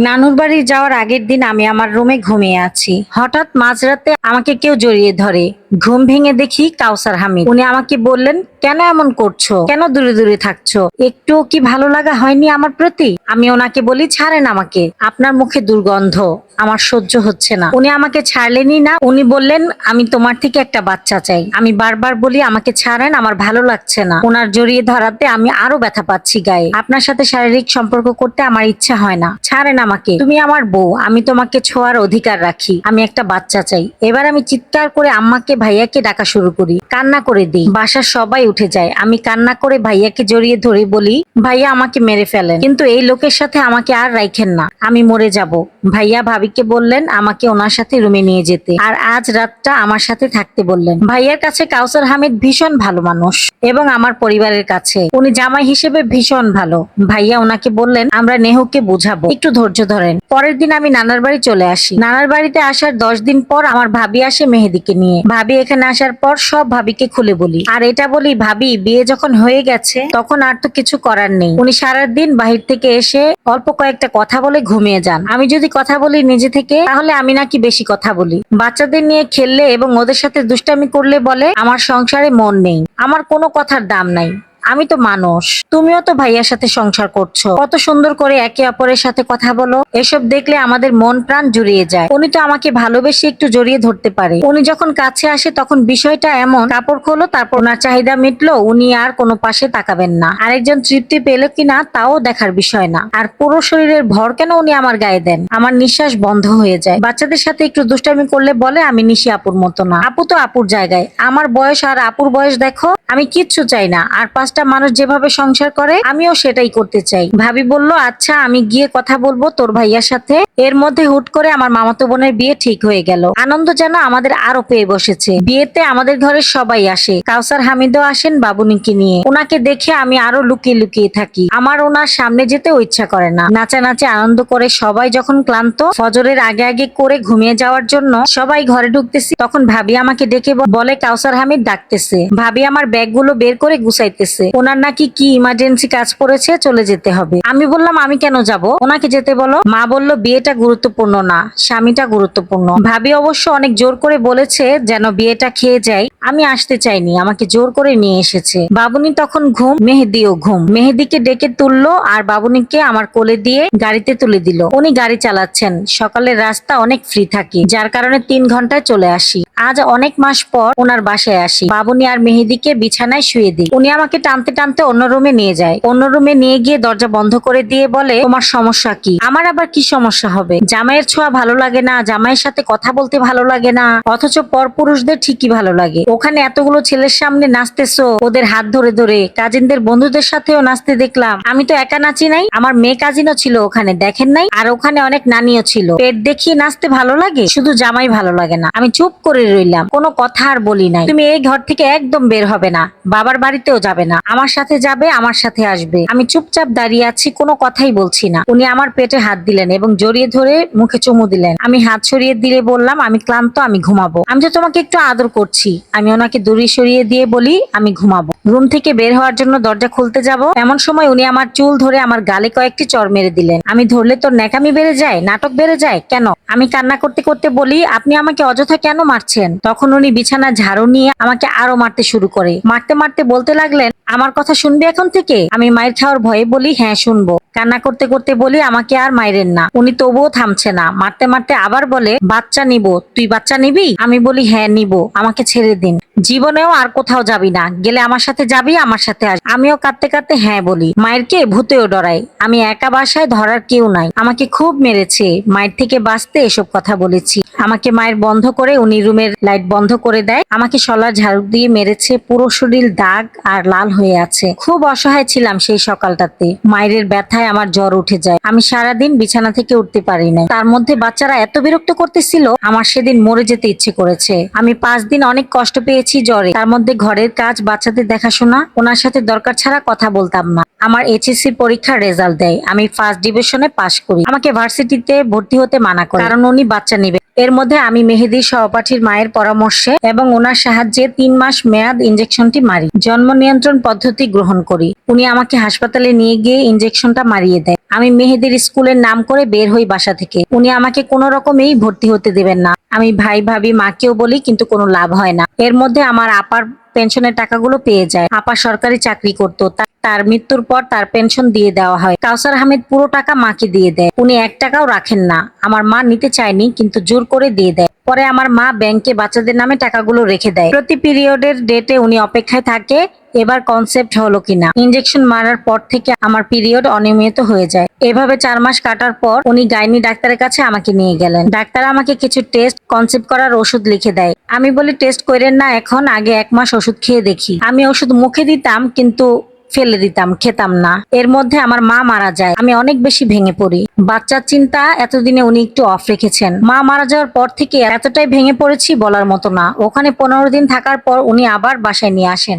নানুর বাড়ি যাওয়ার আগের দিন আমি আমার রুমে ঘুমিয়ে আছি। হঠাৎ মাঝরাতে আমাকে কেউ জড়িয়ে ধরে। ঘুম ভেঙে দেখি কাউসার হামিদ। উনি আমাকে বললেন, কেন এমন করছো, কেন দূরে দূরে থাকছো, একটুও কি ভালো লাগা হয়নি আমার প্রতি? আমি ওনাকে বলি, ছাড়েন আমাকে, আপনার মুখে দুর্গন্ধ, আমার সহ্য হচ্ছে না। উনি আমাকে ছাড়লেনই না, উনি বললেন, আমি তোমার থেকে একটা বাচ্চা চাই। আমি বারবার বলি, আমাকে ছাড়েন, আমার ভালো লাগছে না। ওনার জড়িয়ে ধরাতে আমি আরো ব্যথা পাচ্ছি গায়ে। আপনার সাথে শারীরিক সম্পর্ক করতে আমার ইচ্ছা হয় না, ছাড়েন আমাকে। তুমি আমার বউ, আমি তোমাকে ছোঁয়ার অধিকার রাখি। আমি একটা বাচ্চা চাই। এবার আমি চিৎকার করে আম্মাকে ভাইয়াকে ডাকা শুরু করি, কান্না করে দিই। বাসার সবাই উঠে যায়। আমি কান্না করে ভাইয়াকে জড়িয়ে ধরে বলি, ভাইয়া আমাকে মেরে ফেলেন, কিন্তু এই লোকের সাথে আমাকে আর রাইখেন না, আমি মরে যাব। ভাইয়া ভাবিকে বললেন আমাকে ওনার সাথে রুমে নিয়ে যেতে, আর আজ রাতটা আমার সাথে থাকতে বললেন। ভাইয়ার কাছে কাউসার হামিদ ভীষণ ভালো মানুষ, এবং আমার পরিবারের কাছে উনি জামাই হিসেবে ভীষণ ভালো। ভাইয়া ওনাকে বললেন, আমরা নেহুকে বুঝাবো, একটু ধৈর্য ধরেন। পরের দিন আমি নানার বাড়ি চলে আসি। নানার বাড়িতে আসার 10 দিন পর আমার ভাবি আসে মেহেদিকে নিয়ে। ভাবি এখানে আসার পর সব ভাবিকে খুলে বলি, আর এটা বলি, ভাবি বিয়ে যখন হয়ে গেছে তখন আর তো কিছু করার নেই। উনি সারাদিন বাহির থেকে এসে অল্প কয়েকটা কথা বলে ঘুমিয়ে যান। আমি যদি কথা বলি নিজে থেকে, তাহলে আমি নাকি বেশি কথা বলি। বাচ্চাদের নিয়ে খেললে এবং ওদের সাথে দুষ্টামি করলে বলে আমার সংসারে মন নেই, আমার কোনো কথার দাম নাই। আমি তো মানুষ, তুমিও তো ভাইয়ার সাথে সংসার করছো, কত সুন্দর করে একে অপরের সাথে কথা বলো। এসব দেখলে আমাদের মন প্রাণ জুড়িয়ে যায়। উনি তো আমাকে ভালোবেসে একটু জড়িয়ে ধরতে পারে। উনি যখন কাছে আসে তখন বিষয়টা এমন, কাপড় খোলো, তারপর ওনার চাহিদা মিটলো, উনি আর কোনো পাশে তাকাবেন না। আরেকজন তৃপ্তি পেলো কিনা তাও দেখার বিষয় না। আর পুরো শরীরের ভর কেন উনি আমার গায়ে দেন, আমার নিঃশ্বাস বন্ধ হয়ে যায়। বাচ্চাদের সাথে একটু দুষ্টামি করলে বলে আমি নিশি আপুর মতো না। আপু তো আপুর জায়গায়, আমার বয়স আর আপুর বয়স দেখো। আমি কিচ্ছু চাই না, আর 5টা মানুষ যেভাবে সংসার করে আমিও সেটাই করতে চাই। ভাবি বলল, আচ্ছা আমি গিয়ে কথা বলবো তোর ভাইয়ার সাথে। এর মধ্যে হুট করে আমার মামাতো বোনের বিয়ে ঠিক হয়ে গেল। আনন্দ যেন আমাদের আরো পেয়ে বসেছে। বিয়েতে আমাদের ঘরের সবাই আসে, কাউসার হামিদও আসেন বাবুনিকে নিয়ে। ওনাকে দেখে আমি আরো লুকিয়ে লুকিয়ে থাকি। আমার ওনার সামনে যেতেও ইচ্ছা করে না। নাচানাচি আনন্দ করে সবাই যখন ক্লান্ত, ফজরের আগে আগে করে ঘুমিয়ে যাওয়ার জন্য সবাই ঘরে ঢুকতেছি, তখন ভাবি আমাকে ডেকে বলে কাউসার হামিদ ডাকতেছে। ভাবি আমার ব্যাগগুলো বের করে গুছাইতেছে, ওনার নাকি কি ইমার্জেন্সি কাজ পড়েছে, চলে যেতে হবে। আমি বললাম, আমি কেন যাব, ওনাকে যেতে বলো। মা বলল, বিয়েটা গুরুত্বপূর্ণ না, স্বামীটা গুরুত্বপূর্ণ। ভাবি অবশ্য অনেক জোর করে বলেছে যেন বিয়েটা খেয়ে যাই। আমি আসতে চাইনি, আমাকে জোর করে নিয়ে এসেছে। বাবুনি তখন ঘুম, মেহেদিও ঘুম। মেহেদিকে ডেকে তুললো আর বাবুনিকে আমার কোলে দিয়ে গাড়িতে তুলে দিল। উনি গাড়ি চালাচ্ছেন। সকালের রাস্তা অনেক ফ্রি থাকে, যার কারণে 3 ঘন্টায় চলে আসি। আজ অনেক মাস পর ওনার বাসায় আসি। বাবুনি আর মেহেদিকে বিছানায় শুয়ে দিই। উনি আমাকে টানতে টানতে অন্য রুমে নিয়ে যায়। অন্য রুমে নিয়ে গিয়ে দরজা বন্ধ করে দিয়ে বলে, তোমার সমস্যা কি? আমার আবার কি সমস্যা হবে? জামাইয়ের ছোঁয়া ভালো লাগে না, জামাইয়ের সাথে কথা বলতে ভালো লাগে না, অথচ পরপুরুষদের ঠিকই ভালো লাগে। ওখানে এতগুলো ছেলের সামনে নাচতেছো, ওদের হাত ধরে ধরে, কাজিনদের বন্ধুদের সাথেও নাচতে দেখলাম। আমি তো একা নাচি নাই, আমার মেয়ে কাজিনও ছিল ওখানে, দেখেন নাই? আর ওখানে অনেক নানিও ছিল। পেট দেখিয়ে নাচতে ভালো লাগে, শুধু জামাই ভালো লাগে না। আমি চুপ করে রইলাম, কোনো কথা আর বলি নাই। তুমি এই ঘর থেকে একদম বের হবে না, বাবার বাড়িতেও যাবে না, আমার সাথে যাবে, আমার সাথে আসবে। আমি চুপচাপ দাঁড়িয়ে আছি, কোনো কথাই বলছি না। উনি আমার পেটে হাত দিলেন এবং জড়িয়ে ধরে মুখে চুমু দিলেন। আমি হাত সরিয়ে দিয়ে বললাম, আমি ক্লান্ত, আমি ঘুমাবো। আমি তো তোমাকে একটু আদর করছি। আমি ওনাকে দড়ি সরিয়ে দিয়ে বলি, আমি ঘুমাবো। রুম থেকে বের হওয়ার জন্য দরজা খুলতে যাব, এমন সময় উনি আমার চুল ধরে আমার গালে কয়েকটি চড় মেরে দিলেন। আমি ধরলে তোর ন্যাকামি বেড়ে যায়, নাটক বেড়ে যায় কেন? আমি কান্না করতে করতে বলি, আপনি আমাকে অযথা কেন মারছেন? তখন উনি বিছানা ঝাড়ু নিয়ে আমাকে আরো মারতে শুরু করে। মারতে মারতে বলতে লাগলেন, আমার কথা শুনবে এখন থেকে? আমি মাইর খাওয়ার ভয়ে বলি, হ্যাঁ শুনবো। কান্না করতে করতে বলি, আমাকে আর মাইরেন না। উনি তবুও থামছে না। মারতে মারতে আবার বলে, বাচ্চা নিব। তুই বাচ্চা নিবি? আমি বলি, হ্যাঁ নিব, আমাকে ছেড়ে দিন। জীবনেও আর কোথাও যাবি না, গেলে আমার সাথে যাবি, আমার সাথে আসবি। আমিও কাঁদতে কাঁদতে হ্যাঁ বলি। মায়েরকে ভূতেও ডরাই, আমি একা বাসায়, ধরার কেউ নাই। আমাকে খুব মেরেছে, মায়ের থেকে বাঁচতে এসব কথা বলেছি। আমাকে মায়ের বন্ধ করে উনি রুমের লাইট বন্ধ করে দেয়। আমাকে শলার ঝাড়ু দিয়ে মেরেছে, পুরো শরীর দাগ আর লাল হয়ে আছে। খুব অসহায় ছিলাম সেই সকালটাতে। মায়ের ব্যথায় আমার জ্বর উঠে যায়। আমি সারাদিন বিছানা থেকে উঠতে পারি না। তার মধ্যে বাচ্চারা এত বিরক্ত করতেছিল, আমার সেদিন মরে যেতে ইচ্ছে করেছে। আমি 5 দিন অনেক কষ্ট পেয়েছি জ্বরে। তার মধ্যে ঘরের কাজ, বাচ্চাদের দেখাশোনা। ওনার সাথে দরকার ছাড়া কথা বলতাম না। আমার এইচএসসি পরীক্ষার রেজাল্ট দেয়, আমি ফার্স্ট ডিভিশনে পাশ করি। আমাকে ভার্সিটিতে ভর্তি হতে মানা করে, কারণ উনি বাচ্চা নিবে। এর মধ্যে আমি মেহেদীর সহপাঠীর মায়ের পরামর্শে এবং ওনার সাহায্যে 3 মাস মেয়াদ ইনজেকশনটি মারি। জন্ম নিয়ন্ত্রণ পদ্ধতি গ্রহণ করি। উনি আমাকে হাসপাতালে নিয়ে গিয়ে ইনজেকশনটা মারিয়ে দেয়। আমি মেহেদীর স্কুলের নাম করে বের হই বাসা থেকে। উনি আমাকে কোনো রকমেই ভর্তি হতে দেবেন না। আমি ভাই ভাবি মাকেও বলি, কিন্তু কোনো লাভ হয় না। এর মধ্যে আমার আপার পেনশনের টাকাগুলো পেয়ে যায়। আপা সরকারি চাকরি করতো, তার মৃত্যুর পর তার পেনশন দিয়ে দেওয়া হয়। কাউসার আহমেদ পুরো টাকা মাকে দিয়ে দেয়। উনি 1 টাকাও রাখেন না। আমার মা নিতে চায়নি, কিন্তু জোর করে দিয়ে দেয়। পরে আমার মা ব্যাংকে বাচ্চাদের নামে টাকাগুলো রেখে দেয়। প্রতি পিরিয়ডের ডেটে উনি অপেক্ষায় থাকে এবার কনসেপ্ট হলো কিনা। ইনজেকশন মারার পর থেকে আমার পিরিয়ড অনিয়মিত হয়ে যায়। এভাবে 4 মাস কাটার পর উনি গাইনি ডাক্তারের কাছে আমাকে নিয়ে গেলেন। ডাক্তার আমাকে কিছু টেস্ট, কনসেপ্ট করার ওষুধ লিখে দেয়। আমি বলি টেস্ট করেন না, এখন আগে 1 মাস ওষুধ খেয়ে দেখি। আমি ওষুধ মুখে দিতাম, কিন্তু ফেলে দিতাম, খেতাম না। এর মধ্যে আমার মা মারা যায়। আমি অনেক বেশি ভেঙে পড়ি। বাচ্চার চিন্তা এতদিনে উনি একটু অফ রেখেছেন। মা মারা যাওয়ার পর থেকে এতটাই ভেঙে পড়েছি বলার মতো না। ওখানে 15 দিন থাকার পর উনি আবার বাসায় নিয়ে আসেন।